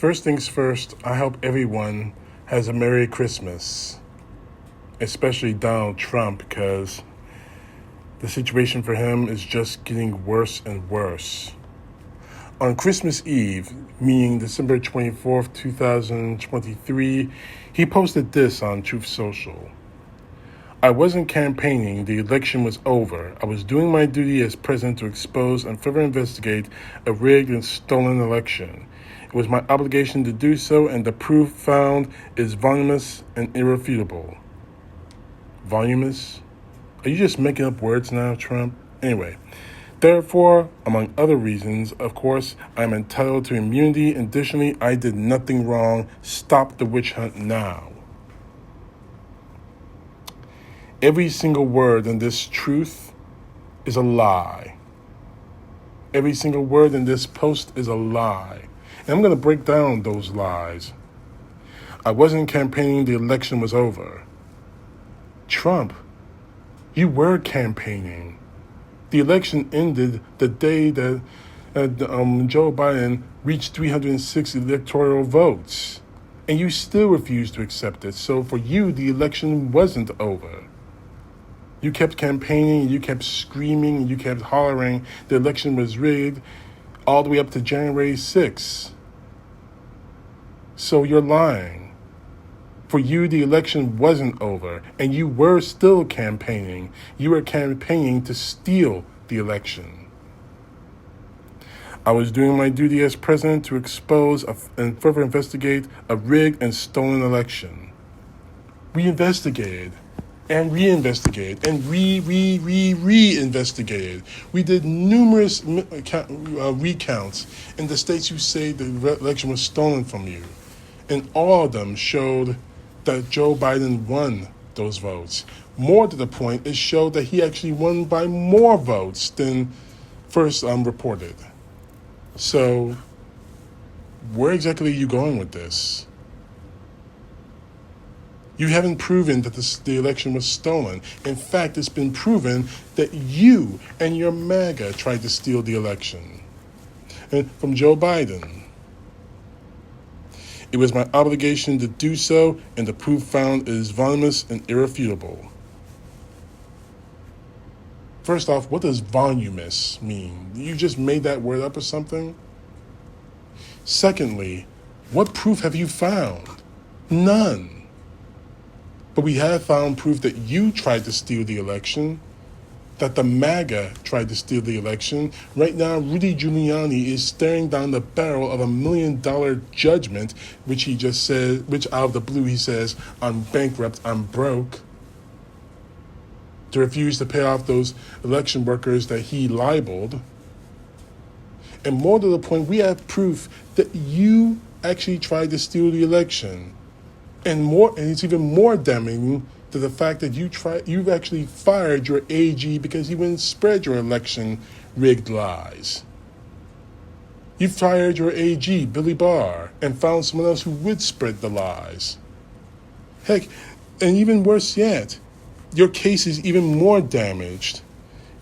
First things first, I hope everyone has a Merry Christmas, especially Donald Trump, because the situation for him is just getting worse and worse. On Christmas Eve, meaning December 24th, 2023, he posted this on Truth Social. I wasn't campaigning, the election was over. I was doing my duty as president to expose and further investigate a rigged and stolen election. It was my obligation to do so, and the proof found is voluminous and irrefutable. Voluminous? Are you just making up words now, Trump? Anyway, therefore, among other reasons, of course, I am entitled to immunity. Additionally, I did nothing wrong. Stop the witch hunt now. Every single word in this truth is a lie. Every single word in this post is a lie. And I'm going to break down those lies. I wasn't campaigning, the election was over. Trump, you were campaigning. The election ended the day that Joe Biden reached 306 electoral votes. And you still refused to accept it. So for you, the election wasn't over. You kept campaigning, you kept screaming, you kept hollering the election was rigged all the way up to January 6th. So you're lying. For you, the election wasn't over, and you were still campaigning. You were campaigning to steal the election. I was doing my duty as president to expose and further investigate a rigged and stolen election. We investigated. And reinvestigated, and reinvestigated. We did numerous recounts in the states you say the election was stolen from you. And all of them showed that Joe Biden won those votes. More to the point, it showed that he actually won by more votes than first reported. So, where exactly are you going with this? You haven't proven that the election was stolen. In fact, it's been proven that you and your MAGA tried to steal the election. And from Joe Biden. It was my obligation to do so, and the proof found is voluminous and irrefutable. First off, what does voluminous mean? You just made that word up or something? Secondly, what proof have you found? None. But we have found proof that you tried to steal the election, that the MAGA tried to steal the election. Right now, Rudy Giuliani is staring down the barrel of $1 million judgment, which he just said, which out of the blue he says, I'm bankrupt, I'm broke, to refuse to pay off those election workers that he libeled. And more to the point, we have proof that you actually tried to steal the election. And it's even more damning to the fact that you've actually fired your AG because he wouldn't spread your election rigged lies. You fired your AG, Billy Barr, and found someone else who would spread the lies. Heck, and even worse yet, your case is even more damaged.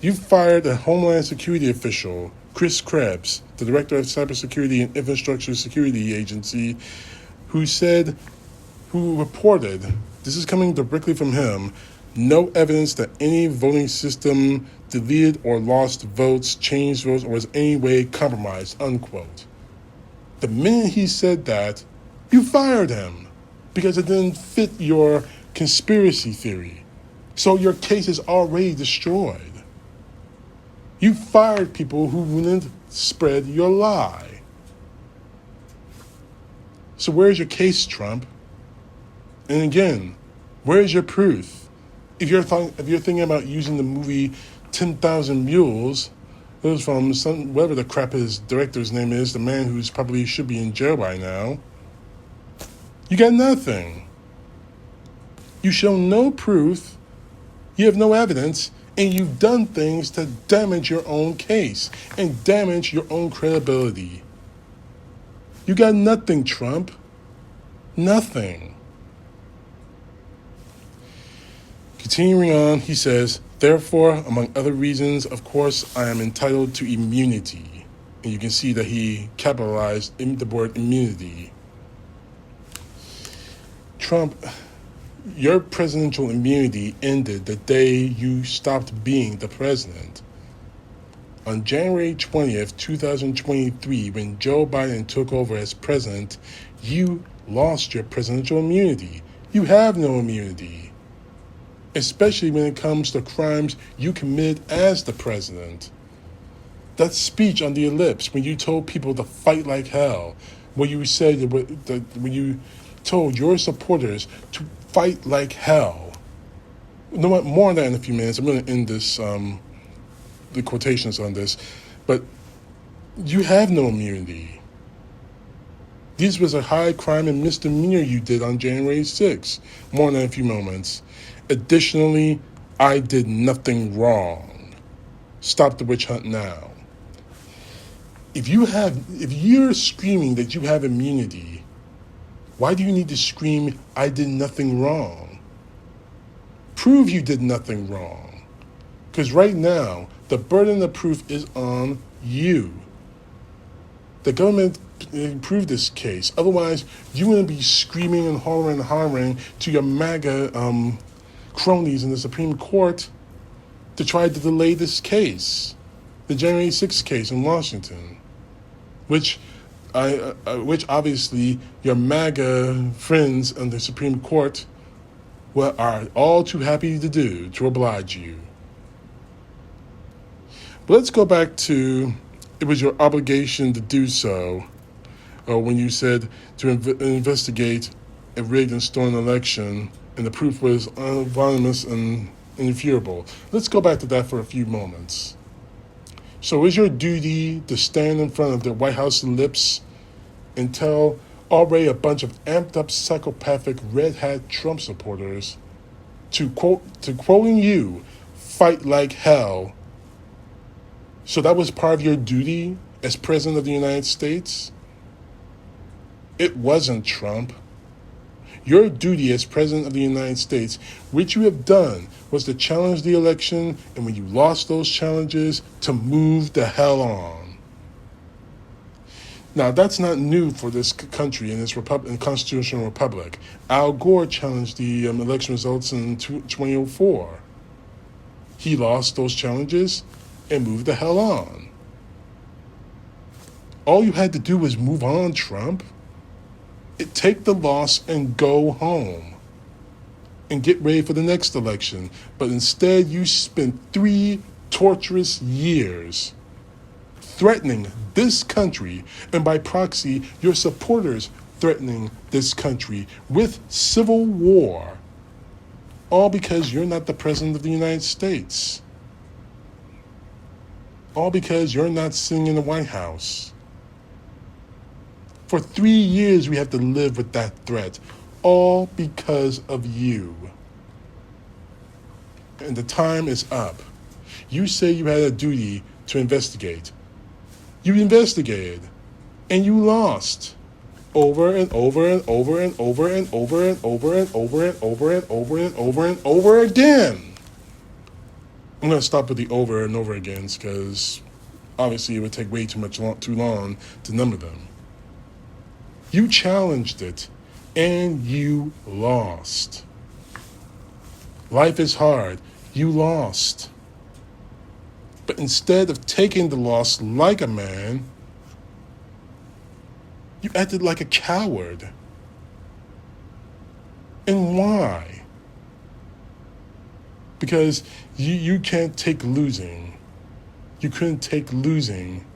You fired a Homeland Security official, Chris Krebs, the director of Cybersecurity and Infrastructure Security Agency, who reported, this is coming directly from him, no evidence that any voting system deleted or lost votes, changed votes, or was any way compromised, unquote. The minute he said that, you fired him because it didn't fit your conspiracy theory. So your case is already destroyed. You fired people who wouldn't spread your lie. So where's your case, Trump? And again, where's your proof? If you're thinking about using the movie 10,000 Mules, it was from whatever the crap his director's name is, the man who's probably should be in jail by now. You got nothing. You show no proof, you have no evidence, and you've done things to damage your own case and damage your own credibility. You got nothing, Trump. Nothing. Continuing on, he says, therefore, among other reasons, of course, I am entitled to immunity. And you can see that he capitalized the word immunity. Trump, your presidential immunity ended the day you stopped being the president. On January 20th, 2023, when Joe Biden took over as president, you lost your presidential immunity. You have no immunity, especially when it comes to crimes you committed as the president. That speech on the ellipse when you told people to fight like hell, when you said that when you told your supporters to fight like hell. You know what? More on that in a few minutes. I'm going to end this, the quotations on this, but you have no immunity. This was a high crime and misdemeanor you did on January 6th. More on that in a few moments. Additionally, I did nothing wrong. Stop the witch hunt now. If you're screaming that you have immunity, why do you need to scream, I did nothing wrong? Prove you did nothing wrong. Because right now, the burden of proof is on you. The government prove this case. Otherwise, you're going to be screaming and hollering to your MAGA cronies in the Supreme Court to try to delay this case, the January 6th case in Washington, which obviously your MAGA friends on the Supreme Court are all too happy to do to oblige you. But let's go back to, it was your obligation to do so when you said to investigate a rigged and stolen election, and the proof was unanimous and irrefutable. Let's go back to that for a few moments. So is your duty to stand in front of the White House lips and tell already a bunch of amped up psychopathic red hat Trump supporters to quoting you, fight like hell? So that was part of your duty as President of the United States? It wasn't, Trump. Your duty as President of the United States, which you have done, was to challenge the election, and when you lost those challenges, to move the hell on. Now, that's not new for this country and this constitutional republic. Al Gore challenged the election results in 2004. He lost those challenges and moved the hell on. All you had to do was move on, Trump. Take the loss and go home and get ready for the next election. But instead, you spent 3 torturous years threatening this country, and by proxy, your supporters threatening this country with civil war, all because you're not the President of the United States. All because you're not sitting in the White House. For 3 years, we have to live with that threat, all because of you. And the time is up. You say you had a duty to investigate. You investigated, and you lost over and over and over and over and over and over and over and over and over and over and over again. I'm going to stop with the over and over again because obviously it would take way too long to number them. You challenged it, and you lost. Life is hard. You lost. But instead of taking the loss like a man, you acted like a coward. And why? Because you can't take losing. You couldn't take losing.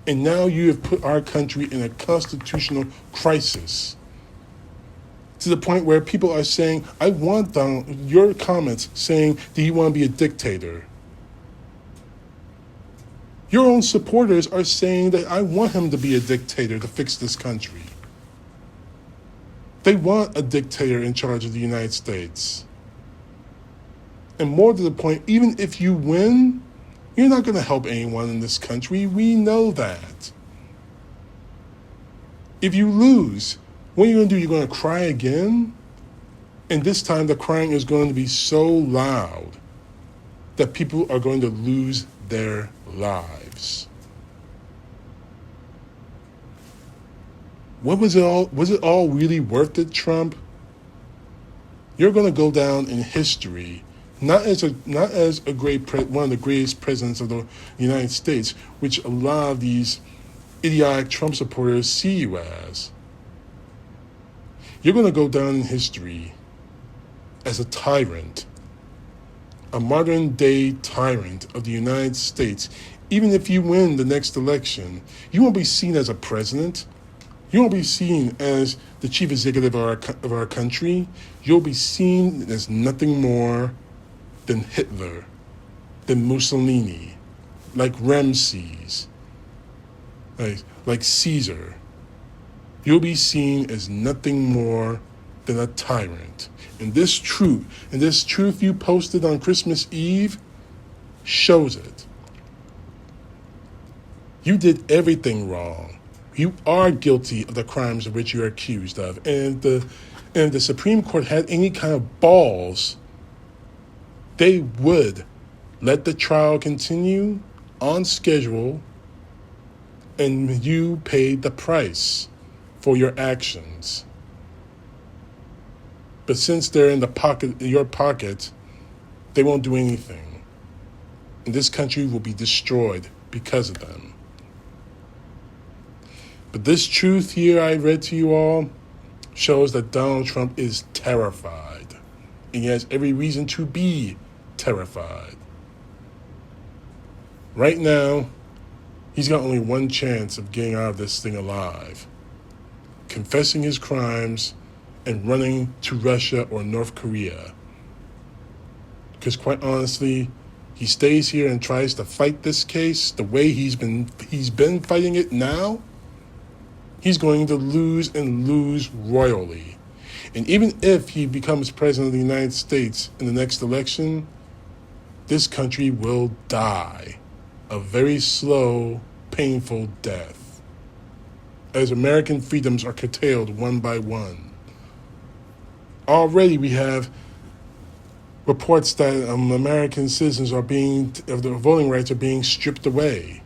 And now you have put our country in a constitutional crisis, to the point where people are saying, I want your comments saying, do you want to be a dictator? Your own supporters are saying that I want him to be a dictator to fix this country. They want a dictator in charge of the United States. And more to the point, even if you win, you're not going to help anyone in this country. We know that. If you lose, what are you going to do? You're going to cry again? And this time the crying is going to be so loud that people are going to lose their lives. What was it all? Was it all really worth it, Trump? You're going to go down in history, not as a one of the greatest presidents of the United States, which a lot of these idiotic Trump supporters see you as. You're going to go down in history as a tyrant, a modern day tyrant of the United States. Even if you win the next election, you won't be seen as a president. You won't be seen as the chief executive of our country. You'll be seen as nothing more than Hitler, than Mussolini, like Ramses, like Caesar. You'll be seen as nothing more than a tyrant. And this truth you posted on Christmas Eve shows it. You did everything wrong. You are guilty of the crimes of which you're accused of. And if the Supreme Court had any kind of balls, they would let the trial continue on schedule, and you paid the price for your actions. But since they're in your pocket, they won't do anything. And this country will be destroyed because of them. But this truth here I read to you all shows that Donald Trump is terrified. And he has every reason to be terrified. Right now, he's got only one chance of getting out of this thing alive: confessing his crimes and running to Russia or North Korea. Because quite honestly, he stays here and tries to fight this case the way he's been fighting it now, he's going to lose and lose royally. And even if he becomes president of the United States in the next election, this country will die a very slow, painful death, as American freedoms are curtailed one by one. Already we have reports that American citizens of their voting rights are being stripped away.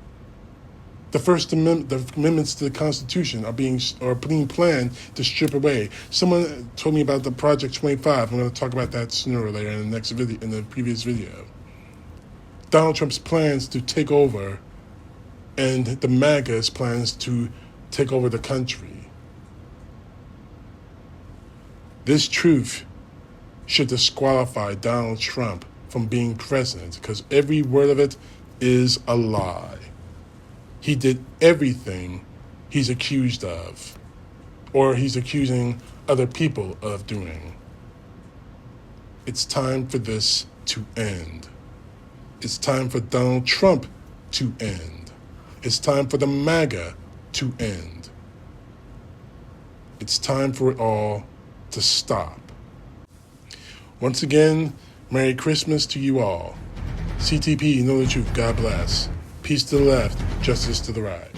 The First Amendment, the amendments to the Constitution are being planned to strip away. Someone told me about the Project 25. I'm going to talk about that sooner or later in the next video, in the previous video. Donald Trump's plans to take over, and the MAGA's plans to take over the country. This truth should disqualify Donald Trump from being president, because every word of it is a lie. He did everything he's accused of, or he's accusing other people of doing. It's time for this to end. It's time for Donald Trump to end. It's time for the MAGA to end. It's time for it all to stop. Once again, Merry Christmas to you all. CTP, know the truth. God bless. Peace to the left, justice to the right.